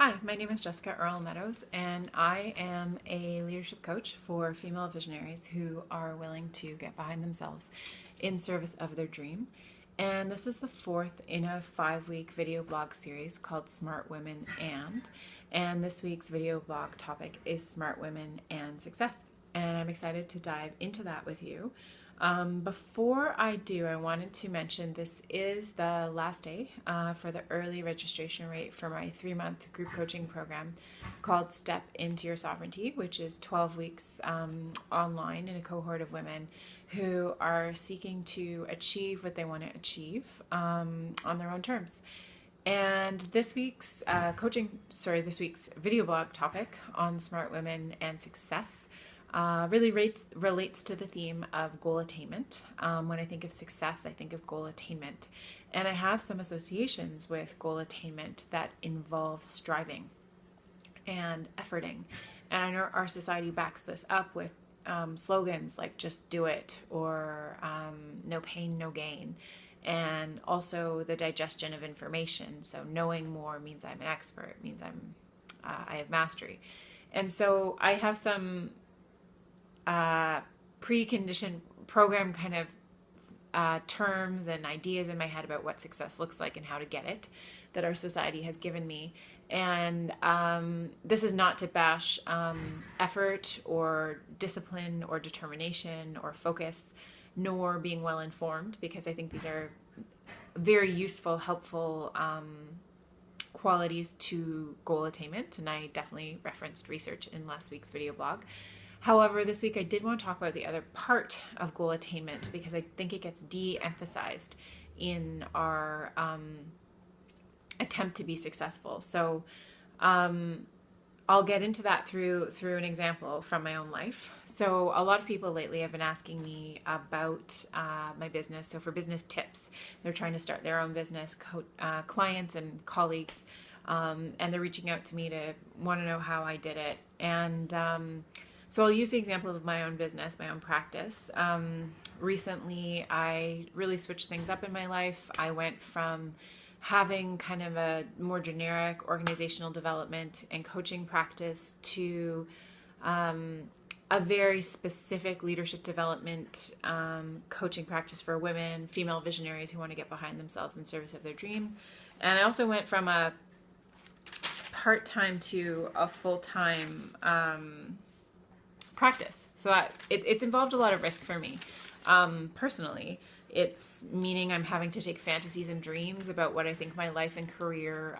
Hi, my name is Jessica Earl Meadows, and I am a leadership coach for female visionaries who are willing to get behind themselves in service of their dream. And this is the fourth in a 5-week video blog series called Smart Women and this week's video blog topic is Smart Women and Success. And I'm excited to dive into that with you. Before I do, I wanted to mention this is the last day for the early registration rate for my 3-month group coaching program called Step Into Your Sovereignty, which is 12 weeks online in a cohort of women who are seeking to achieve what they want to achieve on their own terms. And this week's this week's video blog topic on Smart Women and Success really relates to the theme of goal attainment. When I think of success, I think of goal attainment. And I have some associations with goal attainment that involve striving and efforting. And I know our society backs this up with slogans like just do it or no pain, no gain. And also the digestion of information. So knowing more means I'm an expert, means I have mastery. And so I have some preconditioned program kind of terms and ideas in my head about what success looks like and how to get it that our society has given me. And this is not to bash effort or discipline or determination or focus, nor being well informed, because I think these are very useful, helpful qualities to goal attainment. And I definitely referenced research in last week's video blog. However, this week I did want to talk about the other part of goal attainment because I think it gets de-emphasized in our attempt to be successful. So I'll get into that through an example from my own life. So a lot of people lately have been asking me about my business. So for business tips, they're trying to start their own business, clients and colleagues, and they're reaching out to me to want to know how I did it. And so I'll use the example of my own business, my own practice. Recently, I really switched things up in my life. I went from having kind of a more generic organizational development and coaching practice to a very specific leadership development coaching practice for women, female visionaries who want to get behind themselves in service of their dream. And I also went from a part-time to a full-time practice. So it's involved a lot of risk for me personally. It's meaning I'm having to take fantasies and dreams about what I think my life and career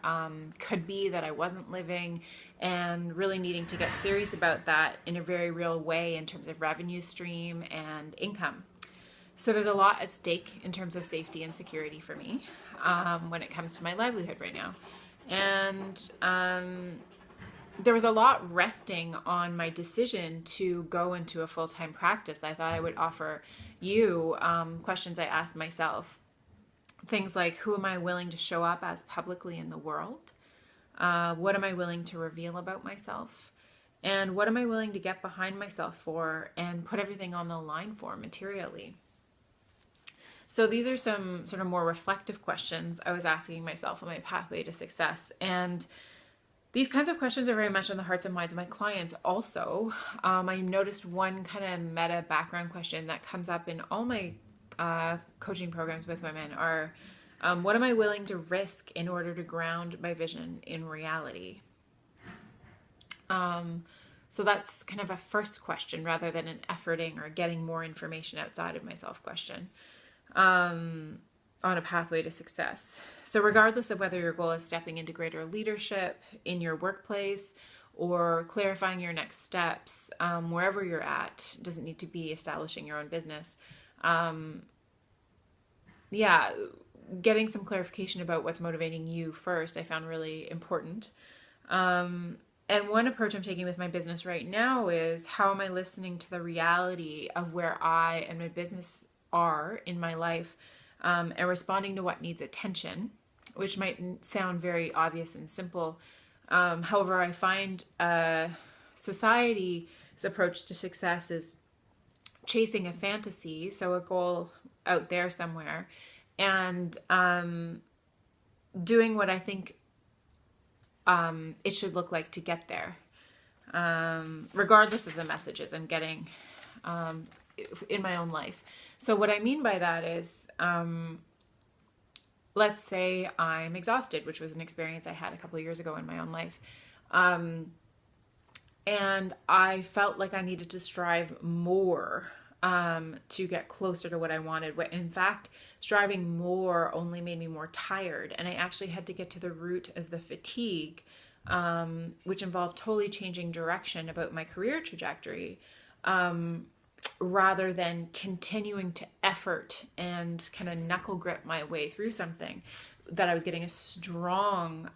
could be that I wasn't living, and really needing to get serious about that in a very real way in terms of revenue stream and income. So there's a lot at stake in terms of safety and security for me when it comes to my livelihood right now. And there was a lot resting on my decision to go into a full-time practice. I thought I would offer you questions I asked myself. Things like, who am I willing to show up as publicly in the world? What am I willing to reveal about myself? And what am I willing to get behind myself for and put everything on the line for materially? So these are some sort of more reflective questions I was asking myself on my pathway to success. And these kinds of questions are very much on the hearts and minds of my clients also. I noticed one kind of meta background question that comes up in all my coaching programs with women are, what am I willing to risk in order to ground my vision in reality? So that's kind of a first question rather than an efforting or getting more information outside of myself question. On a pathway to success. So regardless of whether your goal is stepping into greater leadership in your workplace or clarifying your next steps, wherever you're at, it doesn't need to be establishing your own business. Getting some clarification about what's motivating you first, I found really important. And one approach I'm taking with my business right now is, how am I listening to the reality of where I and my business are in my life, and responding to what needs attention, which might sound very obvious and simple. However, I find society's approach to success is chasing a fantasy, so a goal out there somewhere, and doing what I think it should look like to get there, regardless of the messages I'm getting in my own life. So what I mean by that is, let's say I'm exhausted, which was an experience I had a couple of years ago in my own life. And I felt like I needed to strive more to get closer to what I wanted. In fact, striving more only made me more tired. And I actually had to get to the root of the fatigue, which involved totally changing direction about my career trajectory, rather than continuing to effort and kind of knuckle grip my way through something that I was getting a strong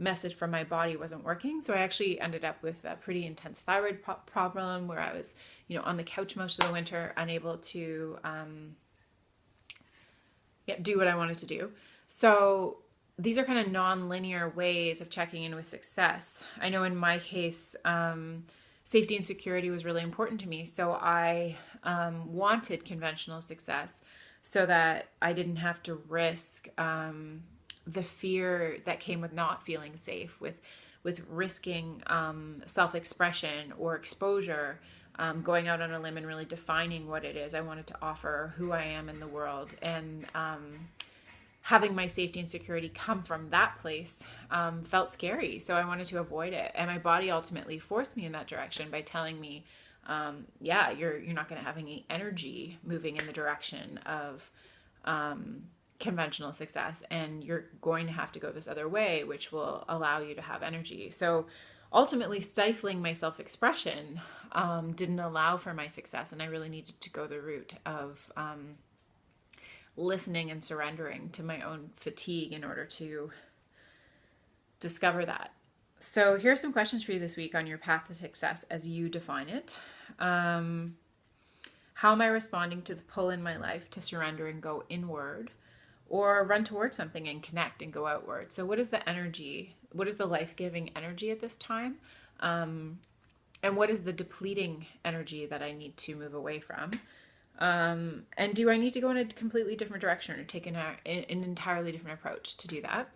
message from my body wasn't working. So I actually ended up with a pretty intense thyroid problem where I was, on the couch most of the winter, unable to do what I wanted to do. So these are kind of non-linear ways of checking in with success. I know in my case, safety and security was really important to me. So I wanted conventional success so that I didn't have to risk the fear that came with not feeling safe, with risking self-expression or exposure, going out on a limb and really defining what it is I wanted to offer, who I am in the world, and having my safety and security come from that place felt scary. So I wanted to avoid it. And my body ultimately forced me in that direction by telling me, you're not going to have any energy moving in the direction of conventional success, and you're going to have to go this other way, which will allow you to have energy. So ultimately stifling my self-expression didn't allow for my success, and I really needed to go the route of listening and surrendering to my own fatigue in order to discover that. So here's some questions for you this week on your path to success as you define it. How am I responding to the pull in my life to surrender and go inward, or run towards something and connect and go outward? So what is the energy? What is the life-giving energy at this time? And what is the depleting energy that I need to move away from? And do I need to go in a completely different direction or take an entirely different approach to do that?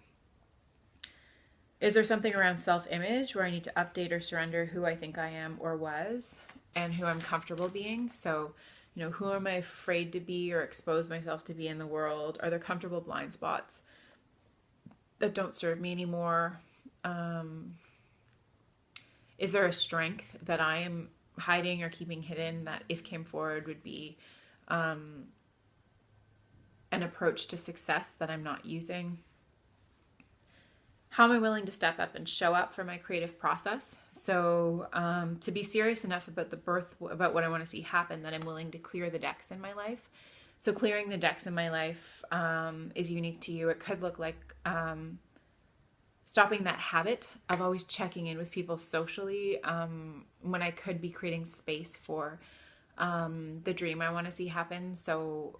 Is there something around self-image where I need to update or surrender who I think I am or was and who I'm comfortable being? So, who am I afraid to be or expose myself to be in the world? Are there comfortable blind spots that don't serve me anymore? Is there a strength that I am hiding or keeping hidden that if came forward would be an approach to success that I'm not using? How am I willing to step up and show up for my creative process? So to be serious enough about about what I want to see happen, that I'm willing to clear the decks in my life. So clearing the decks in my life is unique to you. It could look like stopping that habit of always checking in with people socially when I could be creating space for the dream I want to see happen. So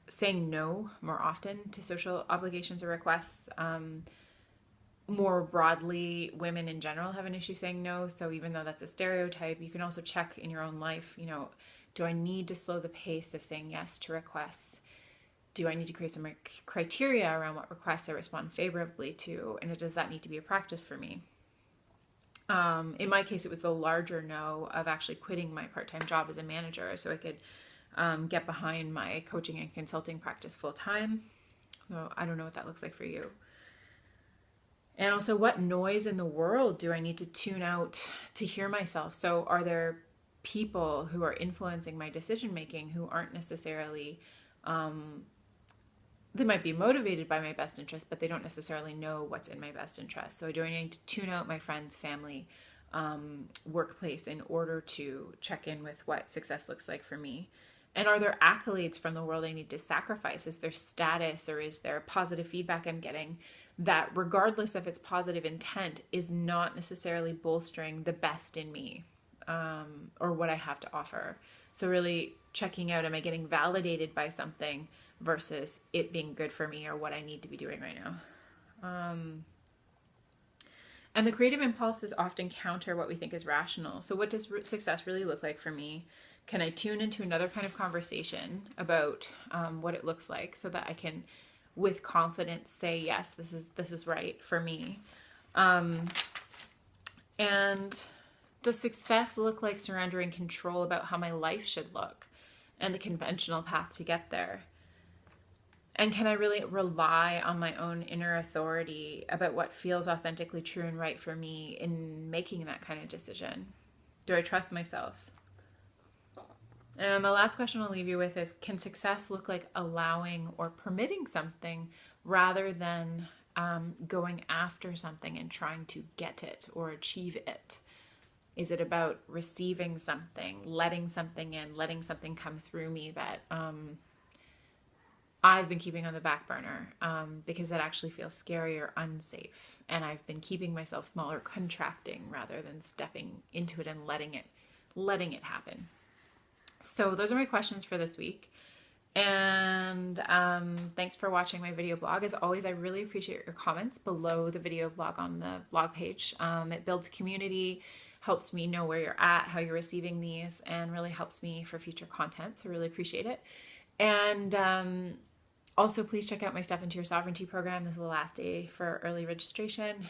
saying no more often to social obligations or requests. More broadly, women in general have an issue saying no. So even though that's a stereotype, you can also check in your own life, do I need to slow the pace of saying yes to requests? Do I need to create some criteria around what requests I respond favorably to? And does that need to be a practice for me? In my case, it was the larger no of actually quitting my part-time job as a manager so I could get behind my coaching and consulting practice full-time. So I don't know what that looks like for you. And also, what noise in the world do I need to tune out to hear myself? So are there people who are influencing my decision-making who aren't necessarily, they might be motivated by my best interest, but they don't necessarily know what's in my best interest. So do I need to tune out my friends, family, workplace in order to check in with what success looks like for me? And are there accolades from the world I need to sacrifice? Is there status or is there positive feedback I'm getting that, regardless of its positive intent, is not necessarily bolstering the best in me or what I have to offer? So really checking out, am I getting validated by something versus it being good for me or what I need to be doing right now? And the creative impulses often counter what we think is rational. So what does success really look like for me? Can I tune into another kind of conversation about what it looks like so that I can, with confidence, say, yes, this is right for me? And does success look like surrendering control about how my life should look and the conventional path to get there? And can I really rely on my own inner authority about what feels authentically true and right for me in making that kind of decision? Do I trust myself? And the last question I'll leave you with is, can success look like allowing or permitting something rather than going after something and trying to get it or achieve it? Is it about receiving something, letting something in, letting something come through me that I've been keeping on the back burner because it actually feels scary or unsafe. And I've been keeping myself small or contracting rather than stepping into it and letting it happen. So those are my questions for this week. And thanks for watching my video blog. As always, I really appreciate your comments below the video blog on the blog page. It builds community, helps me know where you're at, how you're receiving these, and really helps me for future content. So really appreciate it. And also, please check out my Step Into Your Sovereignty program. This is the last day for early registration.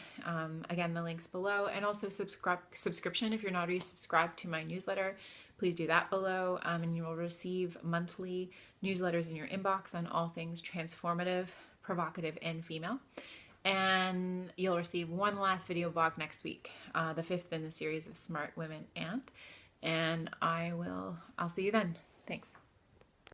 Again, the link's below. And also subscription. If you're not already subscribed to my newsletter, please do that below. And you will receive monthly newsletters in your inbox on all things transformative, provocative, and female. And you'll receive one last video blog next week, the 5th in the series of Smart Women And I'll see you then. Thanks.